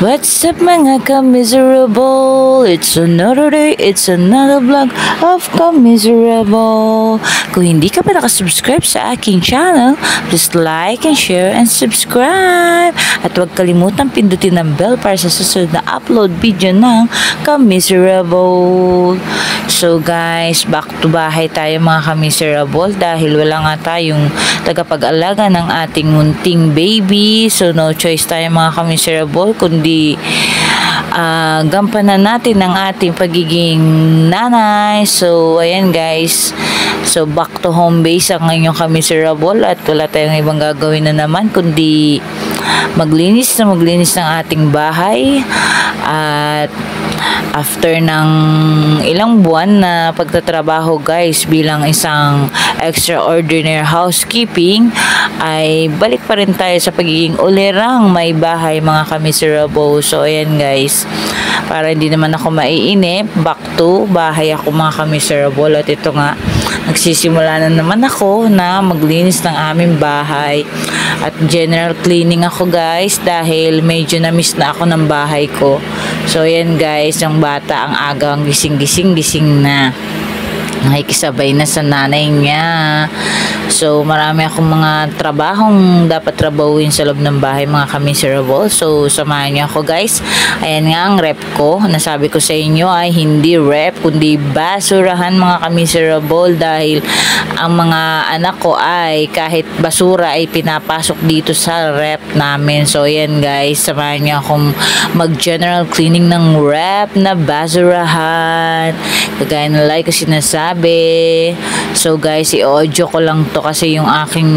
What's up mga ka-miserable? It's another day, it's another vlog of ka-miserable. Kung hindi ka pa nakasubscribe sa aking channel, please like and share and subscribe. At huwag kalimutang pindutin ang bell para sa susunod na upload video ng ka-miserable. So guys, back to bahay tayo mga ka-miserable dahil wala nga tayong tagapag-alaga ng ating munting baby. So no choice tayo mga ka-miserable kundi gampanan natin ang ating pagiging nanay. So ayan guys, so back to home base ang ngayon ka-miserable at wala tayong ibang gagawin na naman kundi maglinis ng ating bahay. At after ng ilang buwan na pagtatrabaho guys bilang isang extraordinary housekeeping, ay balik pa rin tayo sa pagiging ulirang may bahay mga ka-miserable. So ayan guys, para hindi naman ako maiinip, back to bahay ako mga ka-miserable. At ito nga, nagsisimula na naman ako na maglinis ng aming bahay at general cleaning ako guys dahil medyo na-miss na ako ng bahay ko. So ayan guys, yung bata ang agang gising na, nakikisabay na sa nanay niya. So marami akong mga trabahong dapat trabahuin sa loob ng bahay mga ka-miserable. So samahan niyo ako guys. Ayan nga ang rep ko, nasabi ko sa inyo ay hindi rep kundi basurahan mga ka-miserable dahil ang mga anak ko ay kahit basura ay pinapasok dito sa rep namin. So ayan guys, samahan niyo akong mag general cleaning ng rep na basurahan kagaya na like ko sinasabi. So guys, i-audio ko lang to kasi yung aking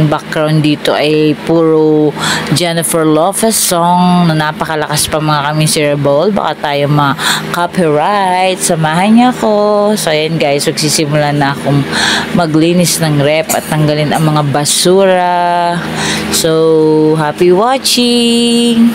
background dito ay puro Jennifer Lopez song na napakalakas pa mga ka-miserable, baka tayo ma-copyright. Samahan niyo ako. So ayan guys, magsisimula na akong maglinis ng rep at tanggalin ang mga basura. So happy watching.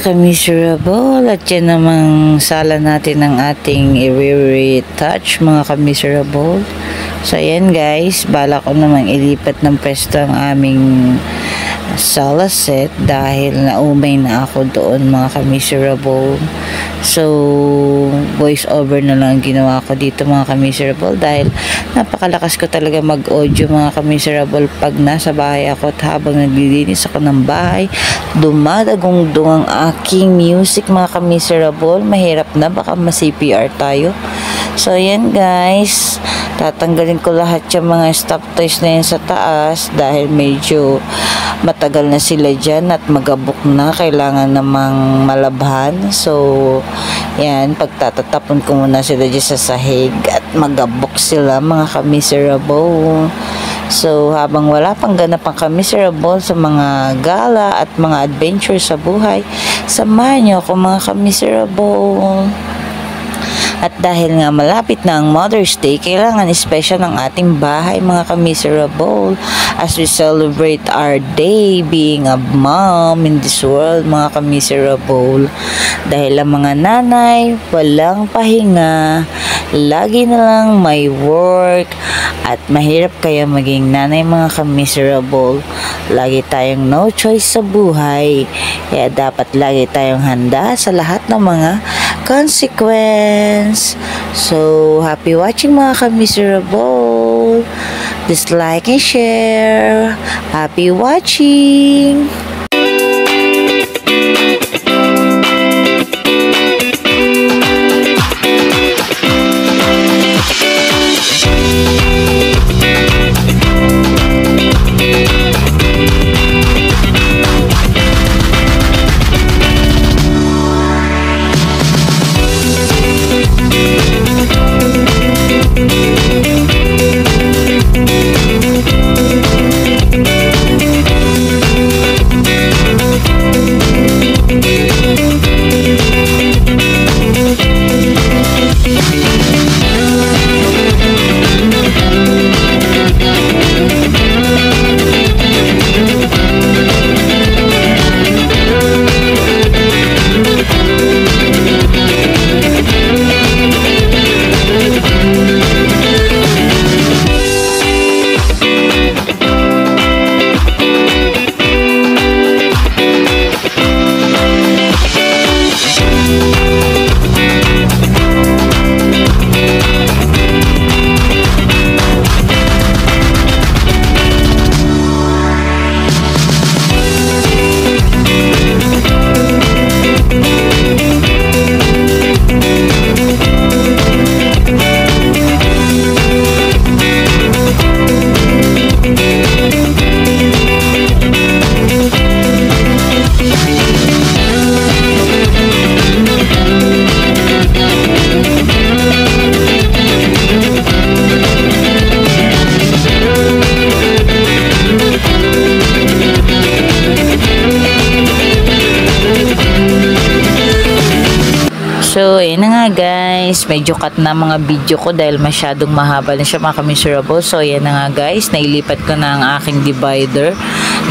ka-miserable, at yan namang sala natin ng ating i-retouch mga ka-miserable. So ayan guys, bala ko namang ilipat ng pwesto ang aming sala set dahil naumay na ako doon mga ka-miserable. So voice over na lang ginawa ko dito mga ka-miserable dahil napakalakas ko talaga mag-audio mga ka-miserable pag nasa bahay ako at habang naglilinis ako ng bahay, dumadagong-dung ang aking music mga ka-miserable. Mahirap na, baka ma-CPR tayo. So ayan guys, tatanggalin ko lahat yung mga stop toys na yun sa taas dahil medyo matagal na sila dyan at magabok na, kailangan namang malabhan. So yan, pagtatatapon ko muna sila dyan sa sahig at magabok sila mga ka-miserable. So habang wala pang ganap ang ka-miserable sa mga gala at mga adventure sa buhay, samahan nyo ako mga ka-miserable. At dahil nga malapit na ang Mother's Day, kailangan special ng ating bahay mga ka-miserable as we celebrate our day being a mom in this world mga ka-miserable. Dahil ang mga nanay walang pahinga, lagi na lang may work at mahirap kaya maging nanay mga ka-miserable. Lagi tayong no choice sa buhay, kaya dapat lagi tayong handa sa lahat ng mga consequence. So happy watching mga ka-miserable. Just like and share. Happy watching. So, ayun na nga guys, medyo cut na mga video ko dahil masyadong mahaba na siya mga ka-miserable. So, ayan na nga guys, nailipat ko na ang aking divider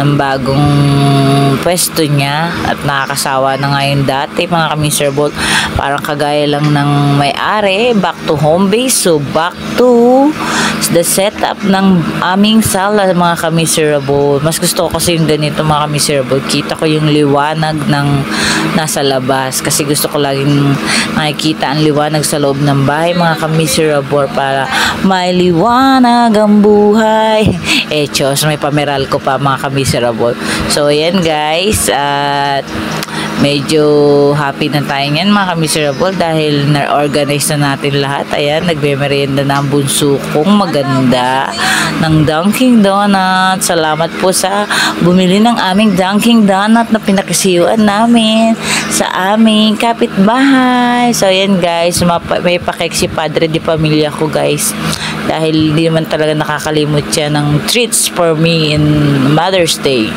ng bagong pwesto niya at nakakasawa na nga yung dati mga ka-miserable. Parang kagaya lang ng may-ari, back to home base. So, back to the setup ng aming sala mga ka-miserable. Mas gusto ko kasi yung ganito mga ka-miserable. Kita ko yung liwanag ng nasa labas kasi gusto ko laging makikita ang liwanag sa loob ng bahay mga ka-miserable para may liwanag ang buhay. Chos, may pameral ko pa mga ka-miserable. So ayan guys, at medyo happy na tayo ngayon mga ka-miserable dahil na-organize na natin lahat. Ayan, nagme-merienda na ang bunso kong maganda ng Dunkin Donut. Salamat po sa bumili ng aming Dunkin Donut na pinakasiwan namin sa aming kapitbahay. So ayan guys, may pakek si Padre de Pamilya ko guys dahil hindi naman talaga nakakalimot siya ng treats for me in Mother's Day.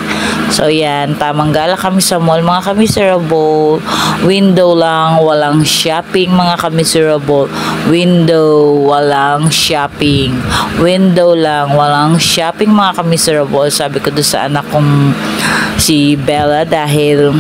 So yan, tamang gala kami sa mall mga ka-miserable. Window lang, walang shopping mga ka-miserable. Window, walang shopping. Window lang, walang shopping mga ka-miserable. Sabi ko doon sa anak kong si Bella dahil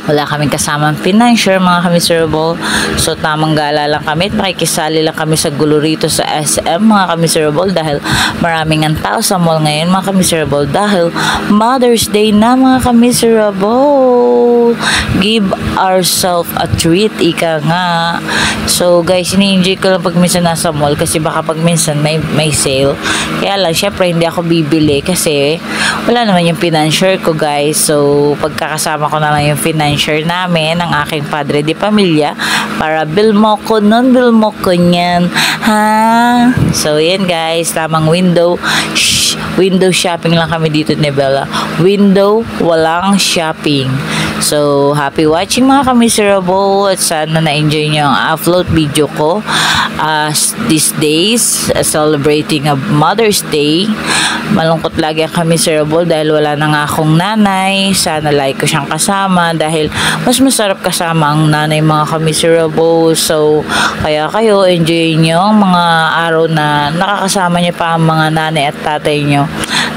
Wala kaming kasamang financier mga kamiserable. So tamang gala lang kami at makikisali lang kami sa gulo rito sa SM mga kamiserable dahil maraming ang tao sa mall ngayon mga kamiserable dahil Mother's Day na mga kamiserable. Give ourselves a treat, ika nga. So guys, ini-enjoy ko lang pag minsan nasa mall kasi baka pag minsan may sale. Kaya lang syempre hindi ako bibili kasi wala naman yung financier ko guys. So pagkakasama ko na lang yung financier namin ng aking padre de pamilya para bill mo ko nun, bill mo ko nyan, ha? So yan guys, tamang window shopping lang kami dito ni Bella. Window, walang shopping. So, happy watching mga kamiserable at sana na-enjoy nyo ang upload video ko these days celebrating a Mother's Day. Malungkot lagi ang kamiserable dahil wala na nga akong nanay. Sana like ko siyang kasama dahil mas masarap kasama ang nanay mga kamiserable. So, kaya kayo enjoy nyo ang mga araw na nakakasama nyo pa ang mga nanay at tatay nyo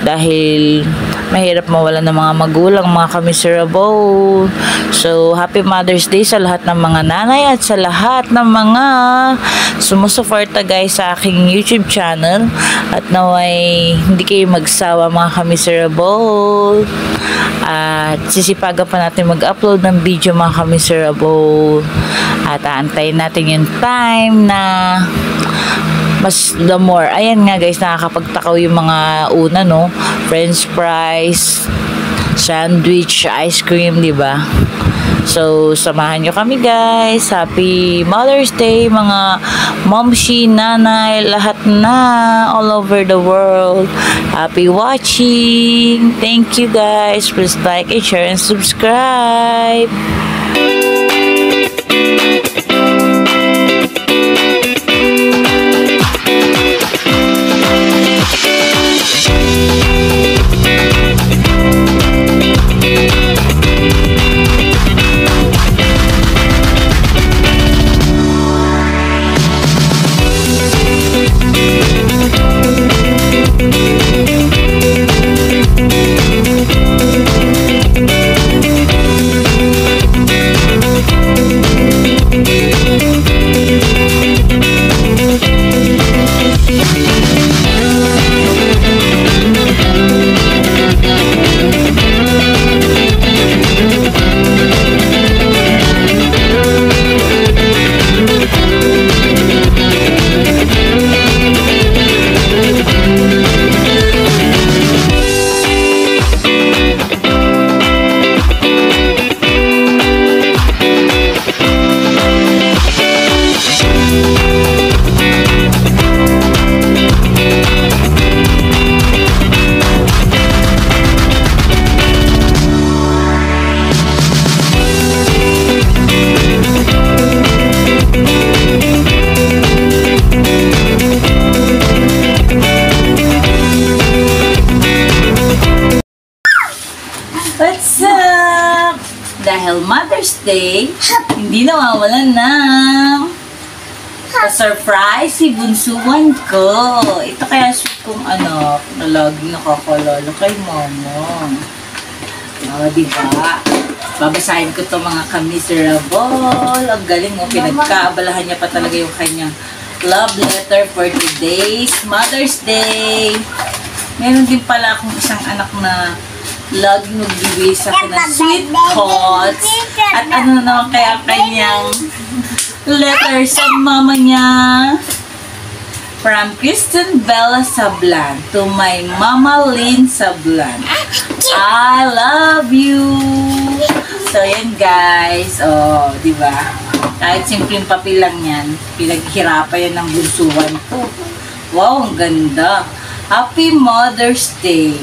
dahil mahirap mawala ng mga magulang mga kamiserable. So, happy Mother's Day sa lahat ng mga nanay at sa lahat ng mga sumusuporta guys sa aking YouTube channel at naway hindi kayo magsawa mga kamiserable at sisipagan pa natin mag-upload ng video mga kamiserable at aantayin natin yung time na mas the more. Ayan nga guys, nakakapagtakaw yung mga una no, french fries, sandwich, ice cream, di ba? So, samahan nyo kami guys. Happy Mother's Day mga momshi, nanay, lahat na all over the world. Happy watching. Thank you guys. Please like and share and subscribe. What's up? Dahil Mother's Day, hindi nawawalan ng pa-surprise si bunsuan ko. Ito kaya sweet kong anak na lagi nakakalala kay mama. Diba? Babasahin ko to mga kamiserable. Ang galing mo, pinagkaabalahan niya pa talaga yung kanyang love letter for today's Mother's Day. Meron din pala akong isang anak na lagi nagbibigay sa akin ng sweet thoughts. At ano naman kaya kanyang letter sa mama niya. From Kristen Bella Sablan to my Mama Lynn Sablan. I love you. So yan guys. Oh, di ba? Kahit simpleng papel lang yan, pinaghirapan yan ng bunsuan ko. Wow, ang ganda. Happy Mother's Day.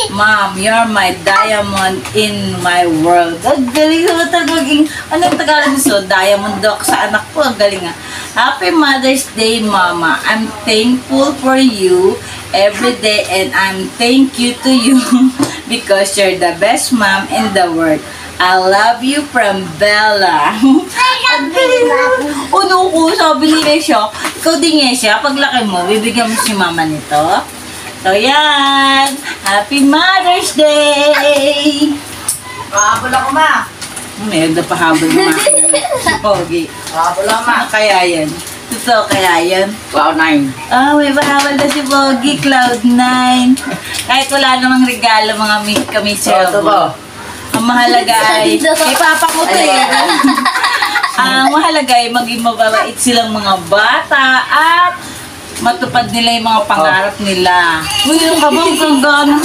Mom, you're my diamond in my world. Ang galing naman talaga maging, anong Tagalog nito? Diamond daw sa anak ko. Ang galing nga. Happy Mother's Day, Mama. I'm thankful for you every day and I'm thank you to you because you're the best mom in the world. I love you from Bella. Ang galing naman. Ano ko, sabi ni Nesha, ikaw din Nesha, paglaki mo, bibigyan mo si mama nito. So, yan. Happy Mother's Day! Kaabol ako, ma. May nagpahabol ng mga pogi. Wala ma. Kaya yan. Totoo kaya yan. Cloud 9. May pahabol na si Pogi, Cloud9. Kahit wala namang regalo mga ka-miserable. Ang mahalaga ay, papa ko to eh. Ang mahalaga ay maging mababait silang mga bata at matupad nila yung mga pangarap nila. Uy, yung kabang kang gano'n.